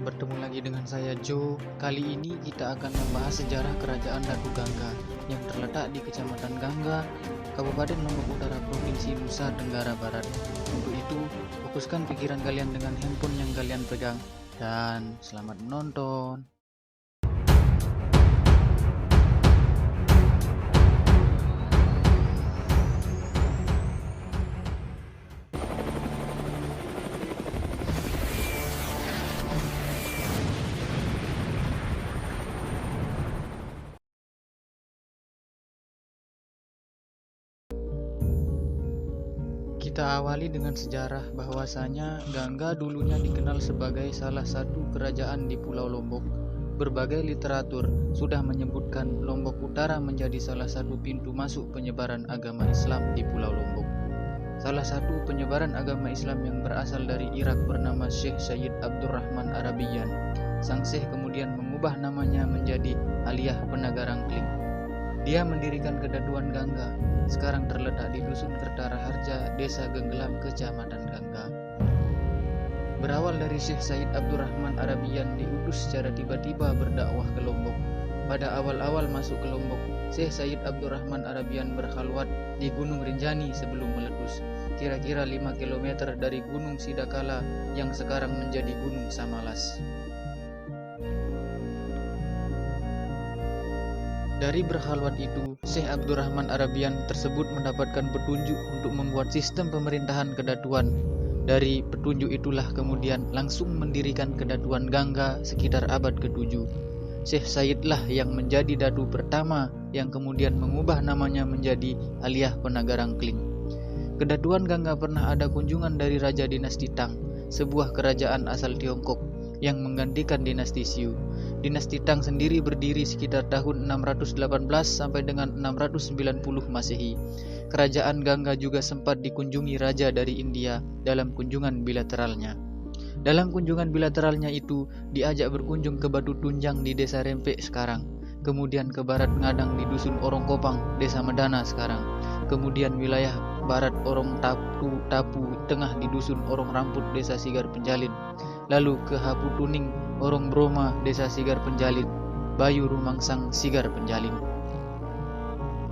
Bertemu lagi dengan saya Joe. Kali ini kita akan membahas sejarah Kerajaan Datu Gangga yang terletak di Kecamatan Gangga, Kabupaten Lombok Utara, Provinsi Nusa Tenggara Barat. Untuk itu, fokuskan pikiran kalian dengan handphone yang kalian pegang dan selamat menonton. Kita awali dengan sejarah bahwasanya Gangga dulunya dikenal sebagai salah satu kerajaan di Pulau Lombok. Berbagai literatur sudah menyebutkan Lombok Utara menjadi salah satu pintu masuk penyebaran agama Islam di Pulau Lombok. Salah satu penyebaran agama Islam yang berasal dari Irak bernama Syekh Sayyid Abdurrahman Arabiyan. Sang Syekh kemudian mengubah namanya menjadi Aliyah Penagarangkling. Dia mendirikan Kedatuan Gangga, sekarang terletak di Dusun Kertara Harja, Desa Genggelam, Kecamatan Gangga. Berawal dari Syekh Sayyid Abdurrahman Arabiyan diutus secara tiba-tiba berdakwah ke Lombok. Pada awal-awal masuk ke Lombok, Syekh Sayyid Abdurrahman Arabiyan berkhalwat di Gunung Rinjani sebelum meletus, kira-kira 5 km dari Gunung Sidakala yang sekarang menjadi Gunung Samalas. Dari berkhalwat itu, Syekh Abdurrahman Arabiyan tersebut mendapatkan petunjuk untuk membuat sistem pemerintahan kedatuan. Dari petunjuk itulah kemudian langsung mendirikan Kedatuan Gangga sekitar abad ke-7. Syekh Sayyidlah yang menjadi datu pertama yang kemudian mengubah namanya menjadi Aliyah Penagarangkling. Kedatuan Gangga pernah ada kunjungan dari Raja Dinasti Tang, sebuah kerajaan asal Tiongkok yang menggantikan dinasti Siu. Dinasti Tang sendiri berdiri sekitar tahun 618 sampai dengan 690 Masehi. Kerajaan Gangga juga sempat dikunjungi raja dari India dalam kunjungan bilateralnya. Dalam kunjungan bilateralnya itu, diajak berkunjung ke Batu Tunjang di Desa Rempek sekarang, kemudian ke Barat Ngadang di Dusun Orong Kopang, Desa Medana sekarang, kemudian wilayah Barat Orong Tapu Tengah di Dusun Orong Ramput, Desa Sigar Penjalin, lalu ke Hapu Tuning, Orong Broma, Desa Sigar Penjalin, Bayu Rumangsang, Sigar Penjalin.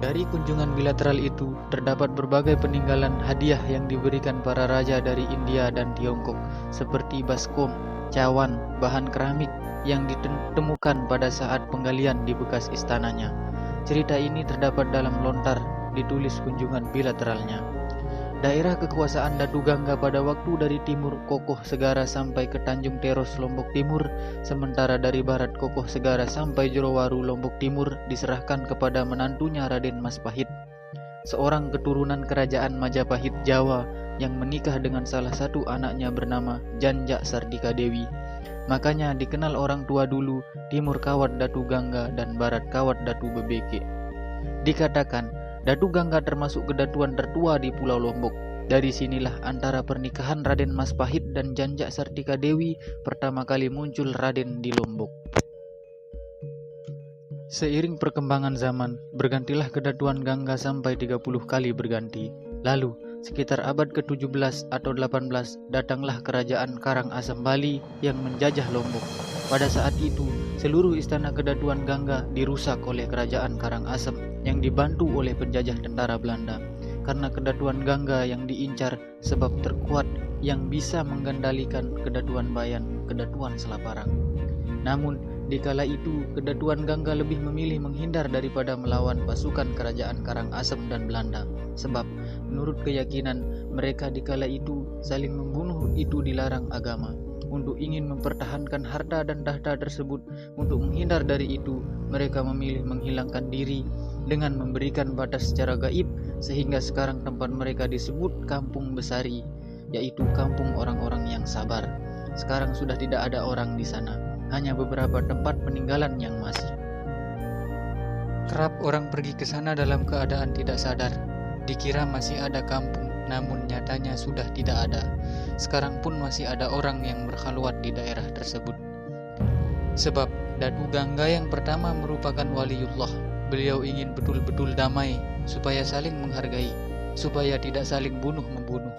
Dari kunjungan bilateral itu, terdapat berbagai peninggalan hadiah yang diberikan para raja dari India dan Tiongkok, seperti baskom, cawan, bahan keramik yang ditemukan pada saat penggalian di bekas istananya. Cerita ini terdapat dalam lontar ditulis kunjungan bilateralnya. Daerah kekuasaan Datu Gangga pada waktu dari timur Kokoh Segara sampai ke Tanjung Teros Lombok Timur, sementara dari barat Kokoh Segara sampai Jerowaru Lombok Timur diserahkan kepada menantunya Raden Maspahit, seorang keturunan kerajaan Majapahit Jawa yang menikah dengan salah satu anaknya bernama Janjak Sardika Dewi. Makanya dikenal orang tua dulu timur kawat Datu Gangga dan barat kawat Datu Bebeke. Dikatakan Datu Gangga termasuk kedatuan tertua di Pulau Lombok. Dari sinilah antara pernikahan Raden Maspahit dan Janjak Sardika Dewi pertama kali muncul Raden di Lombok. Seiring perkembangan zaman, bergantilah Kedatuan Gangga sampai 30 kali berganti. Lalu, sekitar abad ke-17 atau 18, datanglah Kerajaan Karangasem Bali yang menjajah Lombok. Pada saat itu, seluruh istana Kedatuan Gangga dirusak oleh Kerajaan Karangasem yang dibantu oleh penjajah tentara Belanda. Karena Kedatuan Gangga yang diincar sebab terkuat yang bisa mengendalikan Kedatuan Bayan, Kedatuan Selaparang. Namun, dikala itu Kedatuan Gangga lebih memilih menghindar daripada melawan pasukan Kerajaan Karangasem dan Belanda. Sebab, menurut keyakinan mereka dikala itu saling membunuh itu dilarang agama. Untuk ingin mempertahankan harta dan tahta tersebut, untuk menghindar dari itu, mereka memilih menghilangkan diri dengan memberikan batas secara gaib, sehingga sekarang tempat mereka disebut Kampung Besari, yaitu kampung orang-orang yang sabar. Sekarang sudah tidak ada orang di sana, hanya beberapa tempat peninggalan yang masih. Kerap orang pergi ke sana dalam keadaan tidak sadar, dikira masih ada kampung, namun nyatanya sudah tidak ada. Sekarang pun masih ada orang yang berkhalwat di daerah tersebut. Sebab Datu Gangga yang pertama merupakan waliullah. Beliau ingin betul-betul damai, supaya saling menghargai, supaya tidak saling bunuh-membunuh.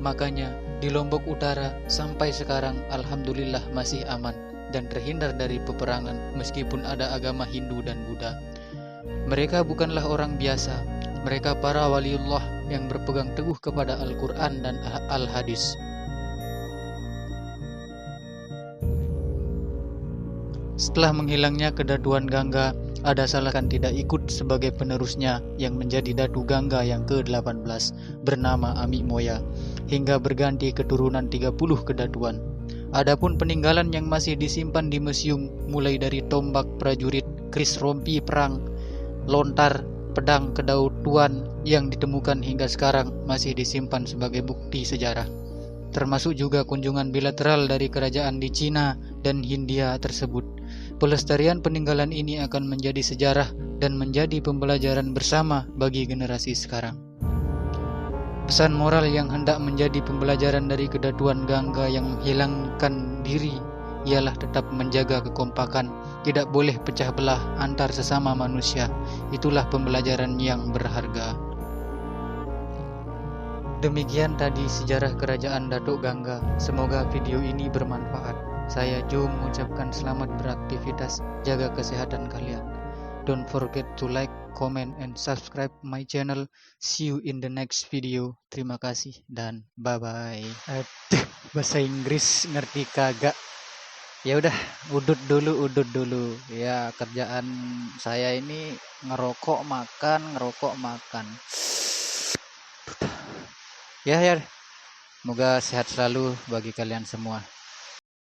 Makanya di Lombok Utara sampai sekarang alhamdulillah masih aman. dan terhindar dari peperangan meskipun ada agama Hindu dan Buddha. Mereka bukanlah orang biasa, mereka para waliullah yang berpegang teguh kepada Al-Quran dan Al-Hadis. Setelah menghilangnya kedatuan Gangga, ada salah kan tidak ikut sebagai penerusnya yang menjadi Datu Gangga yang ke-18 bernama Amik Moya, hingga berganti keturunan 30 kedatuan. Adapun peninggalan yang masih disimpan di museum mulai dari tombak prajurit, keris rompi perang, lontar, pedang kedatuan yang ditemukan hingga sekarang masih disimpan sebagai bukti sejarah. Termasuk juga kunjungan bilateral dari kerajaan di Cina dan Hindia tersebut. Pelestarian peninggalan ini akan menjadi sejarah dan menjadi pembelajaran bersama bagi generasi sekarang. Pesan moral yang hendak menjadi pembelajaran dari kedatuan Gangga yang menghilangkan diri ialah tetap menjaga kekompakan, tidak boleh pecah belah antar sesama manusia. Itulah pembelajaran yang berharga. Demikian tadi sejarah kerajaan Datuk Gangga. Semoga video ini bermanfaat. Saya Jo mengucapkan selamat beraktivitas, jaga kesehatan kalian. Don't forget to like, comment, and subscribe my channel. See you in the next video. Terima kasih dan bye-bye. Aduh, bahasa Inggris ngerti kagak. Ya udah, udut dulu. Ya, kerjaan saya ini ngerokok makan. Ya. Semoga sehat selalu bagi kalian semua.